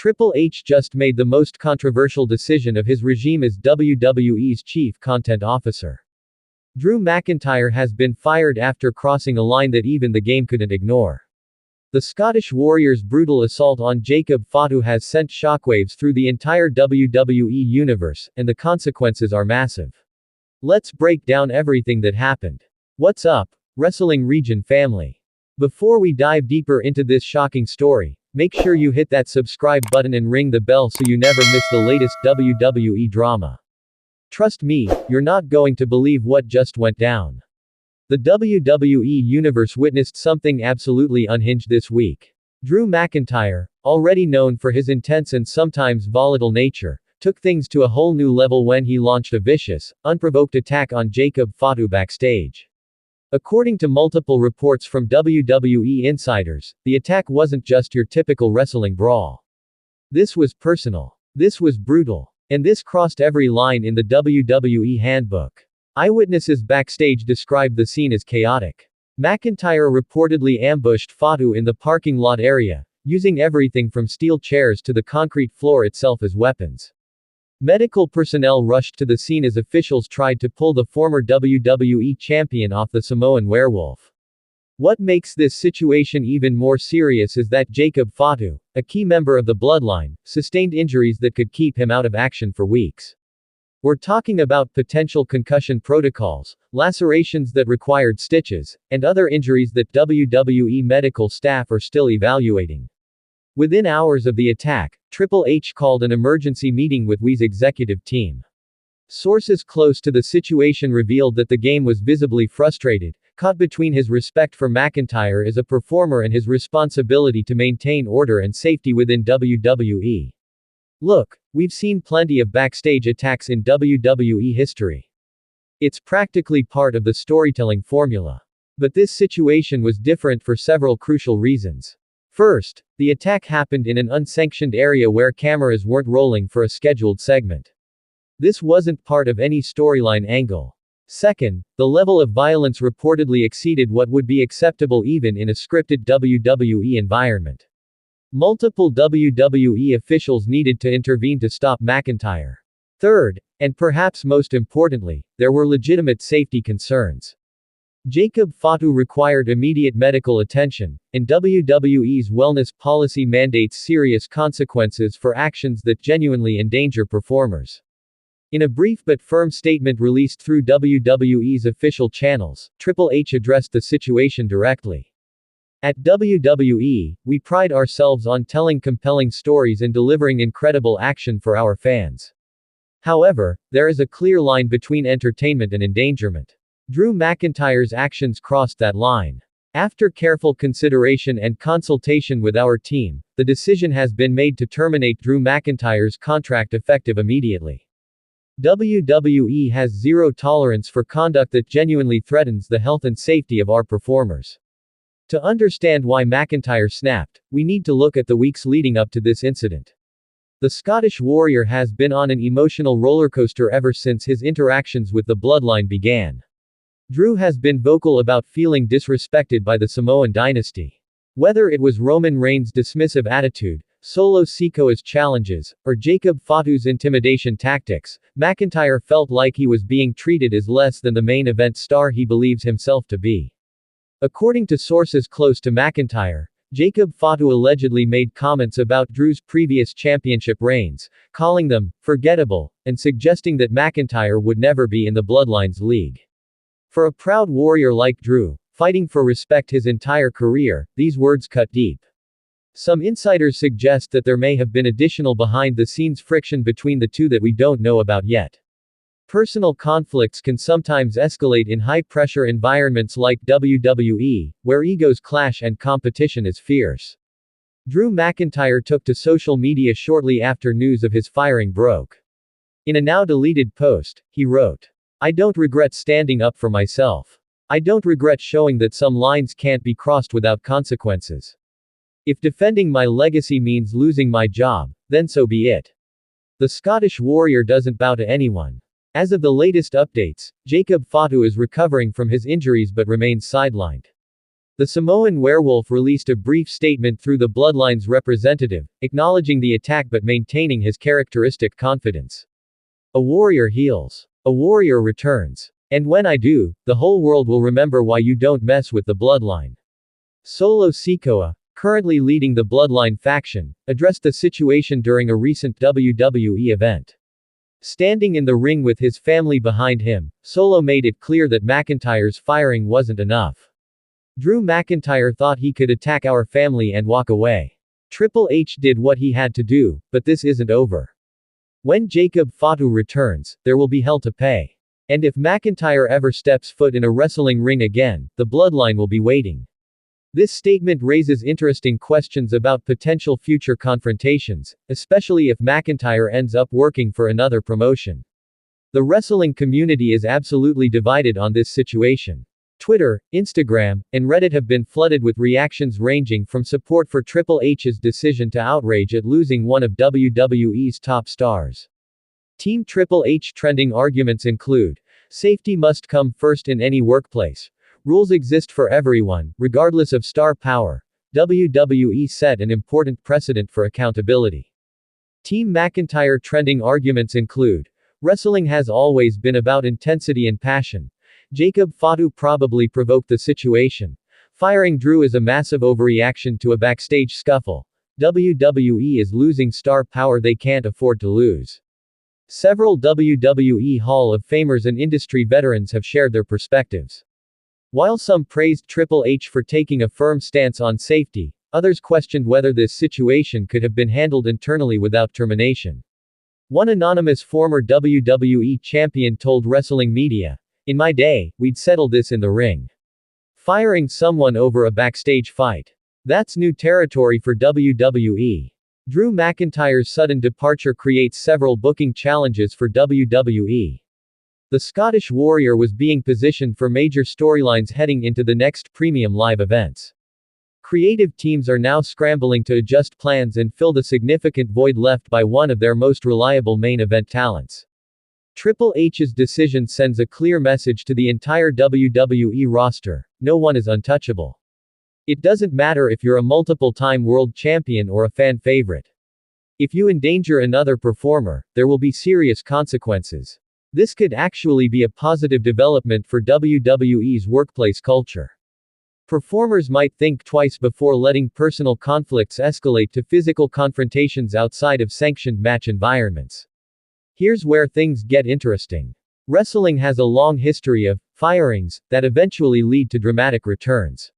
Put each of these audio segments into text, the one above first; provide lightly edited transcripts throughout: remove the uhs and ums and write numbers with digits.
Triple H just made the most controversial decision of his regime as WWE's chief content officer. Drew McIntyre has been fired after crossing a line that even the game couldn't ignore. The Scottish Warrior's brutal assault on Jacob Fatu has sent shockwaves through the entire WWE universe, and the consequences are massive. Let's break down everything that happened. What's up, Wrestling Region family? Before we dive deeper into this shocking story, make sure you hit that subscribe button and ring the bell so you never miss the latest WWE drama. Trust me, you're not going to believe what just went down. The WWE universe witnessed something absolutely unhinged this week. Drew McIntyre, already known for his intense and sometimes volatile nature, took things to a whole new level when he launched a vicious, unprovoked attack on Jacob Fatu backstage. According to multiple reports from WWE insiders, the attack wasn't just your typical wrestling brawl. This was personal. This was brutal. And this crossed every line in the WWE handbook. Eyewitnesses backstage described the scene as chaotic. McIntyre reportedly ambushed Fatu in the parking lot area, using everything from steel chairs to the concrete floor itself as weapons. Medical personnel rushed to the scene as officials tried to pull the former WWE champion off the Samoan werewolf. What makes this situation even more serious is that Jacob Fatu, a key member of the bloodline, sustained injuries that could keep him out of action for weeks. We're talking about potential concussion protocols, lacerations that required stitches, and other injuries that WWE medical staff are still evaluating. Within hours of the attack, Triple H called an emergency meeting with WWE's executive team. Sources close to the situation revealed that the game was visibly frustrated, caught between his respect for McIntyre as a performer and his responsibility to maintain order and safety within WWE. Look, we've seen plenty of backstage attacks in WWE history. It's practically part of the storytelling formula. But this situation was different for several crucial reasons. First, the attack happened in an unsanctioned area where cameras weren't rolling for a scheduled segment. This wasn't part of any storyline angle. Second, the level of violence reportedly exceeded what would be acceptable even in a scripted WWE environment. Multiple WWE officials needed to intervene to stop McIntyre. Third, and perhaps most importantly, there were legitimate safety concerns. Jacob Fatu required immediate medical attention, and WWE's wellness policy mandates serious consequences for actions that genuinely endanger performers. In a brief but firm statement released through WWE's official channels, Triple H addressed the situation directly. At WWE, we pride ourselves on telling compelling stories and delivering incredible action for our fans. However, there is a clear line between entertainment and endangerment. Drew McIntyre's actions crossed that line. After careful consideration and consultation with our team, the decision has been made to terminate Drew McIntyre's contract effective immediately. WWE has zero tolerance for conduct that genuinely threatens the health and safety of our performers. To understand why McIntyre snapped, we need to look at the weeks leading up to this incident. The Scottish Warrior has been on an emotional rollercoaster ever since his interactions with the bloodline began. Drew has been vocal about feeling disrespected by the Samoan dynasty. Whether it was Roman Reigns' dismissive attitude, Solo Sikoa's challenges, or Jacob Fatu's intimidation tactics, McIntyre felt like he was being treated as less than the main event star he believes himself to be. According to sources close to McIntyre, Jacob Fatu allegedly made comments about Drew's previous championship reigns, calling them forgettable, and suggesting that McIntyre would never be in the Bloodline's league. For a proud warrior like Drew, fighting for respect his entire career, these words cut deep. Some insiders suggest that there may have been additional behind-the-scenes friction between the two that we don't know about yet. Personal conflicts can sometimes escalate in high-pressure environments like WWE, where egos clash and competition is fierce. Drew McIntyre took to social media shortly after news of his firing broke. In a now-deleted post, he wrote, "I don't regret standing up for myself. I don't regret showing that some lines can't be crossed without consequences. If defending my legacy means losing my job, then so be it." The Scottish Warrior doesn't bow to anyone. As of the latest updates, Jacob Fatu is recovering from his injuries but remains sidelined. The Samoan werewolf released a brief statement through the Bloodline's representative, acknowledging the attack but maintaining his characteristic confidence. A warrior heals. A warrior returns. And when I do, the whole world will remember why you don't mess with the Bloodline. Solo Sikoa, currently leading the Bloodline faction, addressed the situation during a recent WWE event. Standing in the ring with his family behind him, Solo made it clear that McIntyre's firing wasn't enough. Drew McIntyre thought he could attack our family and walk away. Triple H did what he had to do, but this isn't over. When Jacob Fatu returns, there will be hell to pay. And if McIntyre ever steps foot in a wrestling ring again, the Bloodline will be waiting. This statement raises interesting questions about potential future confrontations, especially if McIntyre ends up working for another promotion. The wrestling community is absolutely divided on this situation. Twitter, Instagram, and Reddit have been flooded with reactions ranging from support for Triple H's decision to outrage at losing one of WWE's top stars. Team Triple H trending arguments include, safety must come first in any workplace. Rules exist for everyone, regardless of star power. WWE set an important precedent for accountability. Team McIntyre trending arguments include, wrestling has always been about intensity and passion. Jacob Fatu probably provoked the situation. Firing Drew is a massive overreaction to a backstage scuffle. WWE is losing star power they can't afford to lose. Several WWE Hall of Famers and industry veterans have shared their perspectives. While some praised Triple H for taking a firm stance on safety, others questioned whether this situation could have been handled internally without termination. One anonymous former WWE champion told Wrestling Media, "In my day, we'd settle this in the ring. Firing someone over a backstage fight. That's new territory for WWE." Drew McIntyre's sudden departure creates several booking challenges for WWE. The Scottish Warrior was being positioned for major storylines heading into the next premium live events. Creative teams are now scrambling to adjust plans and fill the significant void left by one of their most reliable main event talents. Triple H's decision sends a clear message to the entire WWE roster: no one is untouchable. It doesn't matter if you're a multiple-time world champion or a fan favorite. If you endanger another performer, there will be serious consequences. This could actually be a positive development for WWE's workplace culture. Performers might think twice before letting personal conflicts escalate to physical confrontations outside of sanctioned match environments. Here's where things get interesting. Wrestling has a long history of firings that eventually lead to dramatic returns.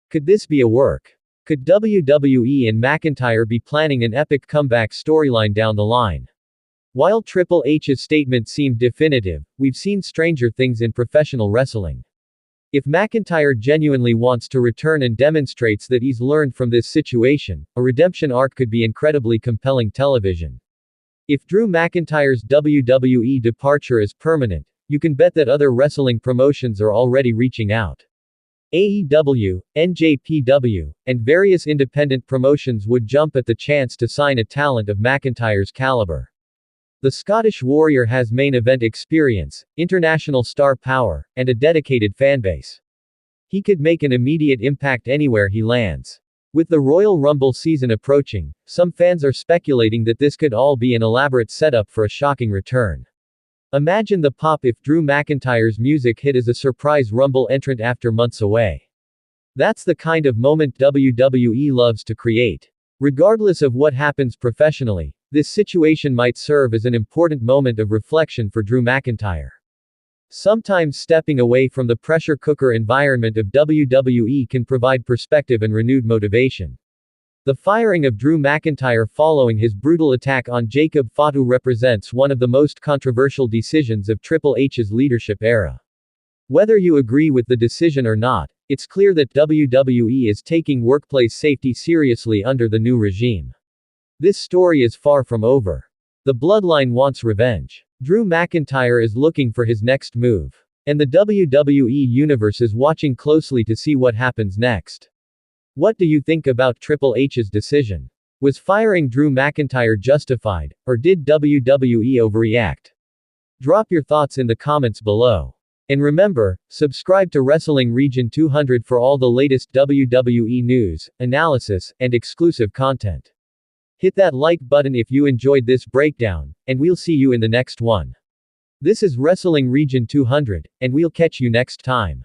Could this be a work? Could WWE and McIntyre be planning an epic comeback storyline down the line? While Triple H's statement seemed definitive, we've seen stranger things in professional wrestling. If McIntyre genuinely wants to return and demonstrates that he's learned from this situation, a redemption arc could be incredibly compelling television. If Drew McIntyre's WWE departure is permanent, you can bet that other wrestling promotions are already reaching out. AEW, NJPW, and various independent promotions would jump at the chance to sign a talent of McIntyre's caliber. The Scottish Warrior has main event experience, international star power, and a dedicated fanbase. He could make an immediate impact anywhere he lands. With the Royal Rumble season approaching, some fans are speculating that this could all be an elaborate setup for a shocking return. Imagine the pop if Drew McIntyre's music hit as a surprise Rumble entrant after months away. That's the kind of moment WWE loves to create. Regardless of what happens professionally, this situation might serve as an important moment of reflection for Drew McIntyre. Sometimes stepping away from the pressure cooker environment of WWE can provide perspective and renewed motivation. The firing of Drew McIntyre following his brutal attack on Jacob Fatu represents one of the most controversial decisions of Triple H's leadership era. Whether you agree with the decision or not, it's clear that WWE is taking workplace safety seriously under the new regime. This story is far from over. The Bloodline wants revenge. Drew McIntyre is looking for his next move. And the WWE universe is watching closely to see what happens next. What do you think about Triple H's decision? Was firing Drew McIntyre justified, or did WWE overreact? Drop your thoughts in the comments below. And remember, subscribe to Wrestling Region 200 for all the latest WWE news, analysis, and exclusive content. Hit that like button if you enjoyed this breakdown, and we'll see you in the next one. This is Wrestling Region 200, and we'll catch you next time.